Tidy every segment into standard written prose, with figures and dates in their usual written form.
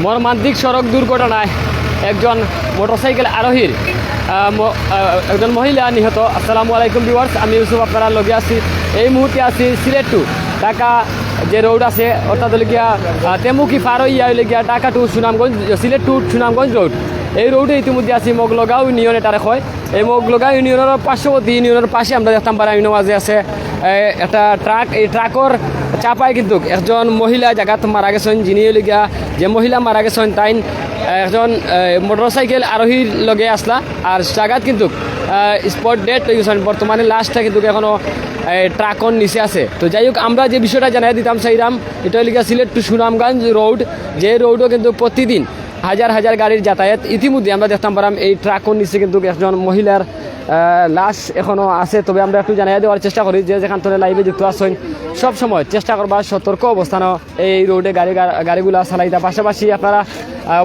মর্মান্তিক সড়ক দুর্ঘটনায় একজন মোটরসাইকেল আরোহীর একজন মহিলা নিহত। আসসালামু আলাইকুম ভিউয়ার্স, আমি ইউসুফ আপনারা লগে আছি। এই মুহূর্তে আছি সিলেট টু ঢাকা যে রোড আছে অর্থাৎ গিয়া তেমুকি পার হইয়া হইলে গিয়া Dhaka to Sunamganj, Sylhet to Sunamganj road. এই রোডে ইতিমধ্যে আছি মগলগাঁও ইউনিয়ন এটা হয়। এই মগলগাঁও ইউনিয়নের পার্শ্ববর্তী ইউনিয়নের পাশে আমরা দেখতাম পারা ইউনিয়ন মাঝে আছে একটা ট্রাক। এই ট্রাকর চাপায় কিন্তু একজন মহিলা জায়গাত মারা গেছেন। যিনি হইলে গিয়া যে মহিলা মারা গেছেন তাই একজন মোটরসাইকেল আরোহীর লগে আসলা আর জায়গাত কিন্তু স্পট ডেট হয়ে গেছেন। বর্তমানে লাস্টটা কিন্তু এখনও ট্রাকর নিচে আছে। তো যাই হোক, আমরা যে বিষয়টা জানাই দিতাম চাইলাম, এটা হইলে গিয়া সিলেট টু সুনামগঞ্জ রোড, যে রোডও কিন্তু প্রতিদিন হাজার হাজার গাড়ির যাতায়াত। ইতিমধ্যে আমরা দেখতাম পারাম এই ট্রাকর নিচে কিন্তু একজন মহিলার লাশ এখনও আছে। তবে আমরা একটু জানাই দেওয়ার চেষ্টা করি যে যেখান থেকে লাইভে যুক্ত আসছেন সব সময় চেষ্টা করবার সতর্ক অবস্থানও এই রোডে গাড়িগুলো চালাইতা। পাশাপাশি আপনারা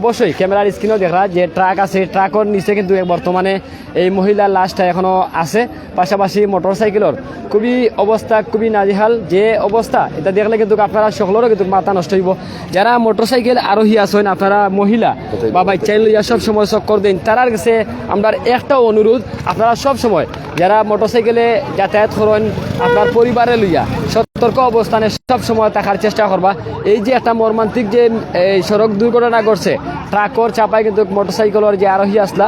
অবশ্যই ক্যামেরার স্ক্রিনেও দেখা যে ট্রাক আছে, ট্রাকর নিচে কিন্তু বর্তমানে এই মহিলার লাশটা এখনও আছে। পাশাপাশি মোটরসাইকেলের খুবই অবস্থা খুবই নাজেহাল যে অবস্থা, এটা দেখলে কিন্তু আপনারা সকলেরও কিন্তু মাথা নষ্ট হইব। যারা মোটরসাইকেল আরোহী আছেন, আপনারা মহিলা বা বাচ্চা লইয়া সব সময় চক্কর দেন, তারার কাছে আমরা একটাও অনুরোধ, আপনারা সব সময় যারা মোটরসাইকেলে যাতায়াত করেন আপনার পরিবারে লইয়া সতর্ক অবস্থানে সব সময় থাকার চেষ্টা করবা। এই যে একটা মর্মান্তিক যে সড়ক দুর্ঘটনা ঘটছে, ট্রাকর চাপায় কিন্তু মোটরসাইকেলের যে আরোহী আসলা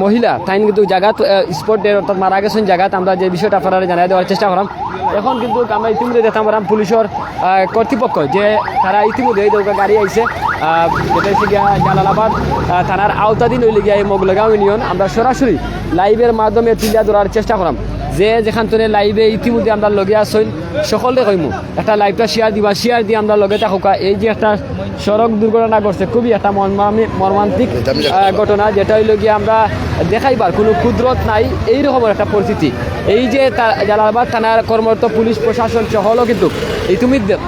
মহিলা তাই কিন্তু জায়গাত স্পট ডেট অর্থাৎ মারা গেছেন জায়গাত। আমরা যে বিষয়টা আপনারা জানাই দেওয়ার চেষ্টা করলাম। এখন কিন্তু আমরা ইতিমধ্যে দেখতাম পারাম পুলিশের কর্তৃপক্ষ যে তারা ইতিমধ্যে এই গাড়ি আইছে, যেটা হচ্ছে গিয়া জালালাবাদ থানার আওতাধীন হইলে গিয়া এই মগলগাঁও ইউনিয়ন। আমরা সরাসরি লাইভের মাধ্যমে তুলে ধরার চেষ্টা করলাম যে যেখান থেকে লাইভে ইতিমধ্যে আমরা লগে আসইন সকলে কইমু একটা লাইভটা শেয়ার দিবা, শেয়ার দিয়ে আমরা লগে থাকুকা। এই যে একটা সড়ক দুর্ঘটনা ঘটছে, খুবই একটা মর্মান্তিক ঘটনা, যেটা হইল গিয়ে আমরা দেখাইবার কোনো কুদরত নাই এই রকমের একটা পরিস্থিতি। এই যে জালালাবাদ থানার কর্মরত পুলিশ প্রশাসন সকলও কিন্তু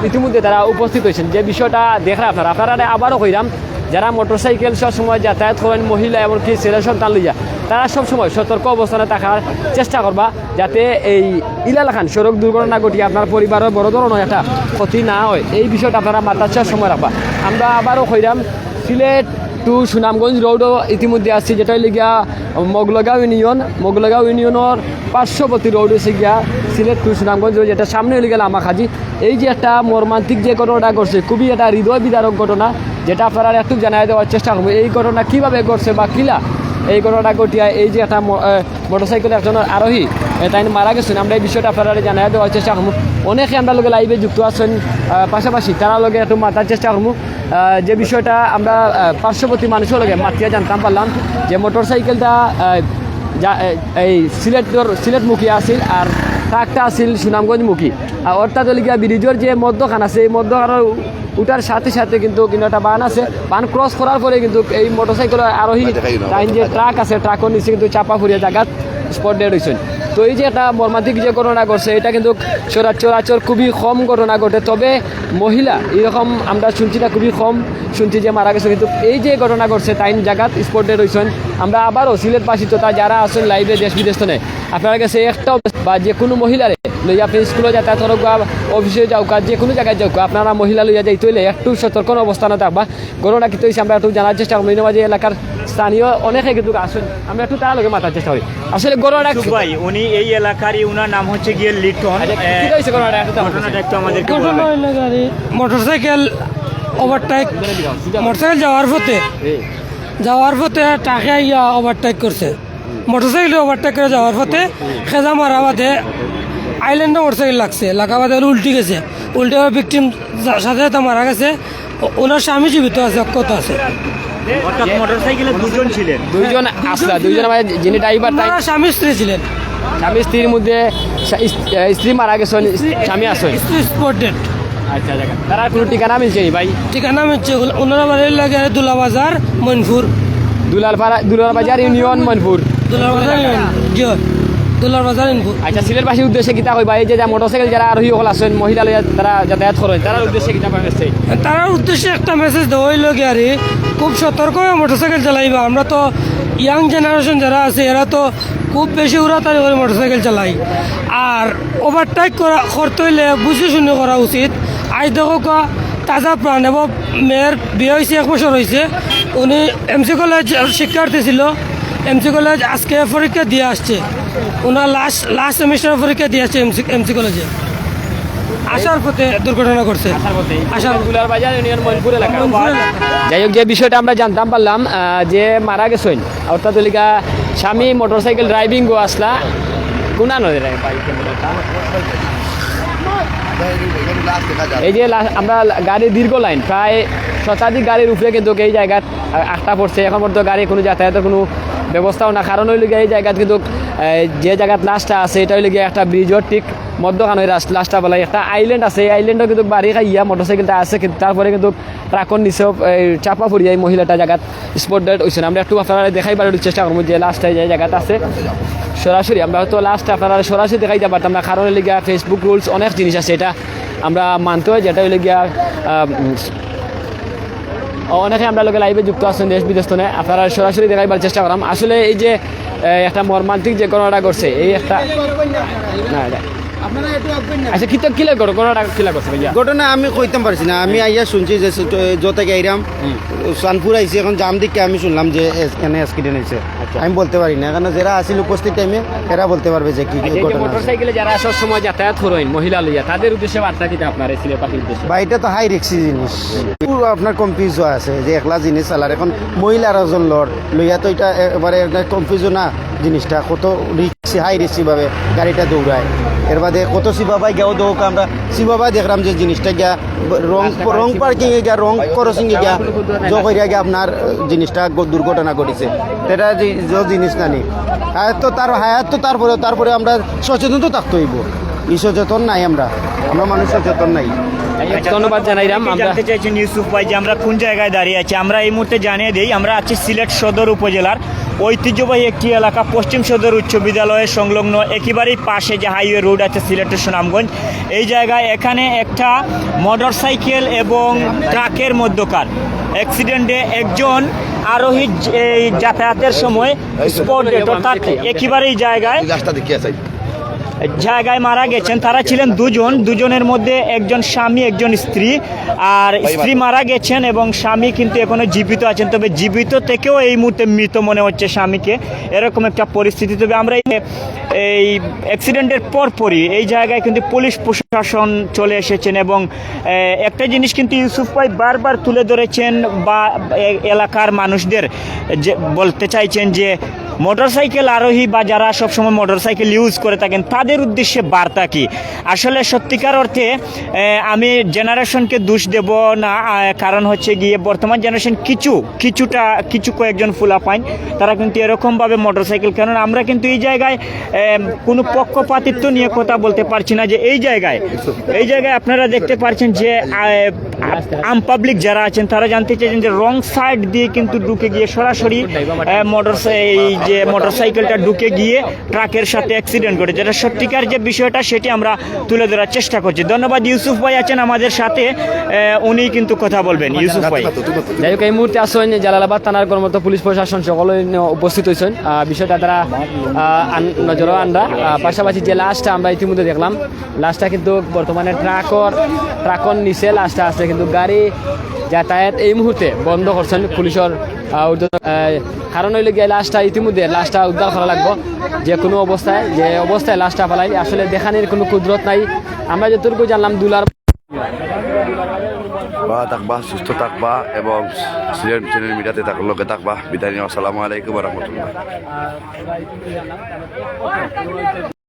ইতিমধ্যে তারা উপস্থিত হয়েছেন। যে বিষয়টা দেখরা আপনারা আবারও কইরাম, যারা মোটরসাইকেল সব সময় যাতায়াত করেন মহিলা এমনকি ছেলে সন্তান লইয়া, তারা সবসময় সতর্ক অবস্থানে থাকার চেষ্টা করবা যাতে এই ইলাকান সড়ক দুর্ঘটনা ঘটিয়ে আপনার পরিবারের বড় ধরনের একটা ক্ষতি না হয়। এই বিষয়টা আপনারা মাথার সময় রাখবা। আমরা আবারও কইরাম সিলেট টু সুনামগঞ্জ রোডও ইতিমধ্যে আসছি, যেটা হইলে গিয়া মগলগাঁও ইউনিয়ন। মগলগাঁও ইউনিয়নের পার্শ্ববর্তী রোড হচ্ছে গিয়া সিলেট টু সুনামগঞ্জ রোড, যেটা সামনে হইলে গেল আমাখাজি। এই যে একটা মর্মান্তিক যে ঘটনাটা ঘটছে, খুবই একটা হৃদয় বিদারক ঘটনা, যেটা আপনারা একটু জানাই দেওয়ার চেষ্টা করবো। এই ঘটনা কীভাবে ঘটছে বা কিলা এই ঘটনাটা ঘটিয়া এই যে একটা মোটরসাইকেল একজনের আরোহী তাই মারা গেছেন, আমরা এই বিষয়টা আপনারা জানাই দেওয়ার চেষ্টা করবো। অনেকে আমরা লোকে লাইভে যুক্ত আছেন, পাশাপাশি তারা লোকে একটু মাথার চেষ্টা করবো। যে বিষয়টা আমরা পার্শ্ববর্তী মানুষের লোকে মাতিয়া জানতাম পারলাম যে মোটরসাইকেলটা এই সিলেটমুখী আসিল আর ট্রাকটা আসিল সুনামগঞ্জমুখী। অর্থাৎ গিয়া ব্রিজের যে মধ্যখান আছে, এই মধ্যখানের উঠার সাথে সাথে কিন্তু একটা বান আছে, বান ক্রস করার পরে কিন্তু এই মোটরসাইকেলের আরোহী তাই যে ট্রাক আছে, ট্রাকের নিচে কিন্তু চাপা ফুরিয়ে জায়গাত স্পট ডেড হয়েছেন। তো এই যে একটা মর্মান্তিক যে ঘটনা ঘটছে, এটা কিন্তু চরাচর খুবই কম ঘটনা ঘটে। তবে মহিলা এরকম আমরা শুনছি না, খুবই কম শুনছি যে মারা গেছে। কিন্তু এই যে ঘটনা ঘটছে তাই জায়গাত স্পট ডেড হয়েছেন। আমরা আবারও সিলেটবাসী তথা যারা আছেন লাইভে দেশ বিদেশ থেকে আপনার কাছে একটাও বা যে কোনো মহিলারে লইয়া আপনি স্কুলে যাতায়াত করুক বা অফিসে যাও কাজ যে কোনো জায়গায় যাও, আপনারা মহিলা লইয়া যাইতে হইলে একটু সতর্ক অবস্থানে থাকবা। ঘটনা কিন্তু আমরা একটু জানার চেষ্টা করি। মাঝে এলাকার স্থানীয় অনেকে কিন্তু আসেন, আমরা একটু তার লগে মাথার চেষ্টা করি। আসলে ঘটনা ভাই উনি এই এলাকারই, উনার নাম হচ্ছে গিয়ে লিটন। মোটরসাইকেল ওভারটেক, মোটরসাইকেল যাওয়ার পথে টাকা ইয়া ওভারটেক করছে। মোটরসাইকেল ওভারটেক করে যাওয়ার পথে খেজা মারা বাদে আইল্যান্ডে মোটরসাইকেল লাগা বাদে উল্টি গেছে। উল্টে ভিকটিম সাথে সাথে মারা গেছে। ওনার স্বামী জীবিত আছে, অক্ষত আছে। মোটরসাইকেলে দুইজন আসলা, দুইজন যিনি ড্রাইভার স্বামী স্ত্রী ছিলেন। স্বামী স্ত্রীর মধ্যে স্ত্রী মারা গেছেন, স্বামী আসেন স্পট ডেড। আচ্ছা, তারা কোনো ঠিকানা মিলছে ভাই? ঠিকানা মিলছে ওনারা বাড়ির লাগে দুলাবাজার মনপুর, দুলালবাজার ইউনিয়ন মনপুর, দুলাবাজার ইনপুর। আচ্ছা, সিলেটবাসীর উদ্দেশ্যে কিতা কইবা? এই যে মোটরসাইকেল যারা আরোহী হল আছেন মহিলা তারা যাতায়াত করেন, তার উদ্দেশ্যে কিতা মেসেজ? তার উদ্দেশ্যে একটা মেসেজ দেওয়া হইল কি আর খুব সতর্ক হয়ে মোটরসাইকেল চালাইবা। আমরা তো ইয়াং জেনারেশন যারা আছে এরা তো খুব বেশি উড়াতাড়ি করে মোটরসাইকেল চালাই, আর ওভারটেক করতে হইলে বুঝে শুনে করা উচিত। আজ দেখো তাজা প্রাণ এবং মেয়ের বিয়ে হয়েছে 1 বছর হয়েছে। উনি এমসি কলেজ শিক্ষার্থী ছিল। এমসি কলেজ আজকে পরীক্ষা দিয়ে আসছে। ওনার লাস্ট সেমিস্টার পরীক্ষা দিয়ে আসছে এমসি কলেজে। আসার পথে দুর্ঘটনা করছে। গুলার বাজার ইউনিয়ন মইনপুর এলাকা। যাই হোক, যে বিষয়টা আমরা জানতাম পারলাম যে মারা গেছেন অর্থাৎ ওলিকা স্বামী মোটরসাইকেল ড্রাইভিং গো আসলা কোনা নদীর এই যে আমরা গাড়ির দীর্ঘ লাইন প্রায় শতাধিক গাড়ির উপরে কিন্তু এই জায়গায় আটটা পড়ছে। এখন পর্যন্ত গাড়ি কোনো যাতায়াতের কোনো ব্যবস্থাও না। কারণ হইলে এই জায়গায় কিন্তু যে জায়গায় লাস্টটা আছে এটা হইলে গিয়ে একটা ব্রিজর ঠিক মধ্যখান ওই লাস্টটা বলে একটা আইল্যান্ড আছে। এই আইল্যান্ডও কিন্তু বাড়ি খাইয়া মোটরসাইকেলটা আছে, কিন্তু তারপরে কিন্তু ট্রাকর নিচেও চাপা পড়িয়া এই মহিলাটা জায়গাত স্পট ডেট হয়েছে। আমরা একটু আপনারা দেখাইবার চেষ্টা করবো যে লাস্টে যে জায়গাটা আছে সরাসরি আমরা হয়তো লাস্ট আপনারা সরাসরি দেখাইতে পারতাম না, কারণ হইলে গিয়া ফেসবুক রুলস অনেক জিনিস আছে, এটা আমরা মানতে হয়। যেটা হইলে গিয়া অনেকে আমরা লোকে লাইভে যুক্ত আছেন দেশ বিদেশ তো আপনারা সরাসরি দেখাইবার চেষ্টা করলাম। আসলে এই যে একটা মর্মান্তিক যে ঘটনাটা করছে এই একটা আচ্ছা কিলা করো ঘটনাটা কিলা করছে ভাইয়া? ঘটনা আমি কইতাম পারছি না। আমি আইয়া শুনছি যে যত গাইরাম সানপুর আইসি, এখন জাম দিকে আমি শুনলাম যে এখানে অ্যাক্সিডেন্ট হয়েছে। আমি বলতে পারি না, কারণ যারা আসিল উপস্থিত টাইমে এরা বলতে পারবে যে কি ঘটনা। মোটরসাইকেলে যারা আসার সময় যাতায়াত করেন মহিলা লইয়া তাদের উদ্দেশ্যে বার্তা কিটা আপনার ছিল পাখির উদ্দেশ্যে? বা এটা তো হাই রিক্সি জিনিস, পুরো আপনার কনফিউজ আছে যে একলা জিনিস চালার। এখন মহিলার ওজন লইয়া তো এটা এবারে কনফিউজ না জিনিসটা, কত রিক্সি হাই রিক্সি ভাবে গাড়িটা দৌড়ায়। এর বাদে কত সিবাবাই গেও দৌক আমরা সিবাবাই দেখলাম যে জিনিসটা গিয়া রং পার্কিংয়ে গিয়া রং ক্রসিংয়ে গিয়া জগরিয়া গিয়া আপনার জিনিসটা দুর্ঘটনা ঘটেছে। এটা যে জিনিস না নি হায়াত তো তারপরে আমরা সচেতন তো থাকতে হইব। এই সচেতন নাই, আমরা মানুষ সচেতন নাই। ধন্যবাদ জানাইলাম। আমরা জানতে চাইছেন ইউসুফ ভাই যে আমরা কোন জায়গায় দাঁড়িয়ে আছি। আমরা এই মুহূর্তে জানিয়ে দিই আমরা আছি সিলেট সদর উপজেলার ঐতিহ্যবাহী একটি এলাকা পশ্চিম সদর উচ্চ বিদ্যালয়ের সংলগ্ন একেবারেই পাশে যে হাইওয়ে রোড আছে সিলেটের সুনামগঞ্জ, এই জায়গায় এখানে একটা মোটরসাইকেল এবং ট্রাকের মধ্যকার অ্যাক্সিডেন্টে একজন আরোহী এই যাতায়াতের সময় স্পট ডেট অর্থাৎ একেবারেই জায়গায় মারা গেছেন। তারা ছিলেন দুজনের মধ্যে একজন স্বামী একজন স্ত্রী, আর স্ত্রী মারা গেছেন এবং স্বামী কিন্তু এখনো জীবিত আছেন। তবে জীবিত থেকেও এই মুহূর্তে মৃত মনে হচ্ছে স্বামীকে, এরকম একটা পরিস্থিতি। তবে আমরা এই অ্যাক্সিডেন্টের পরপরই এই জায়গায় কিন্তু পুলিশ প্রশাসন চলে এসেছেন এবং একটা জিনিস কিন্তু ইউসুফ ভাই বারবার তুলে ধরেছেন বা এলাকার মানুষদের যে বলতে চাইছেন যে মোটরসাইকেল আরোহী বা যারা সবসময় মোটরসাইকেল ইউজ করে থাকেন তাদের উদ্দেশ্যে বার্তা কি? আসলে সত্যিকার অর্থে আমি জেনারেশনকে দোষ দেব না, কারণ হচ্ছে গিয়ে বর্তমান জেনারেশন কিছু কয়েকজন ফুলাপাইন তারা কিন্তু এরকমভাবে মোটরসাইকেল, কারণ আমরা কিন্তু এই জায়গায় কোনো পক্ষপাতিত্ব নিয়ে কথা বলতে পারছি না। যে এই জায়গায় আপনারা দেখতে পাচ্ছেন যে আম পাবলিক যারা আছেন তারা জানতে চাইছেন যে রং সাইড দিয়ে কিন্তু ঢুকে গিয়ে সরাসরি মোটরসাইকেলটা ঢুকে গিয়ে ট্রাকের সাথে অ্যাক্সিডেন্ট ঘটে, যেটা সত্যিকার যে বিষয়টা সেটি আমরা তুলে ধরার চেষ্টা করছি। ধন্যবাদ। ইউসুফ ভাই আছেন আমাদের সাথে, উনি কিন্তু কথা বলবেন। ইউসুফ ভাই, যাই হোক এই মুহূর্তে আসেন জালালাবাদ থানার কর্মরত পুলিশ প্রশাসন সকলে উপস্থিত হয়েছেন। বিষয়টা তারা নজরও আনরা। পাশাপাশি যে লাশটা আমরা ইতিমধ্যে দেখলাম, লাশটা কিন্তু বর্তমানে ট্রাকর নিচে লাশটা আছে, কিন্তু গাড়ি যাতায়াত এই মুহূর্তে বন্ধ করছেন পুলিশের কারণ হইলে গিয়ে লাশটা উদ্ধার করা লাগবে যে কোনো অবস্থায় লাশটা ফেলাই। আসলে দেখানোর কোনো কুদরত নাই। আমরা যতটুকু জানলাম দুলার থাকবা, সুস্থ থাকবা এবং সিলেট চ্যানেল মিডিয়াতে লোকে থাকবা। বিদায় নিও। আসসালামু আলাইকুম ওয়া রাহমাতুল্লাহ।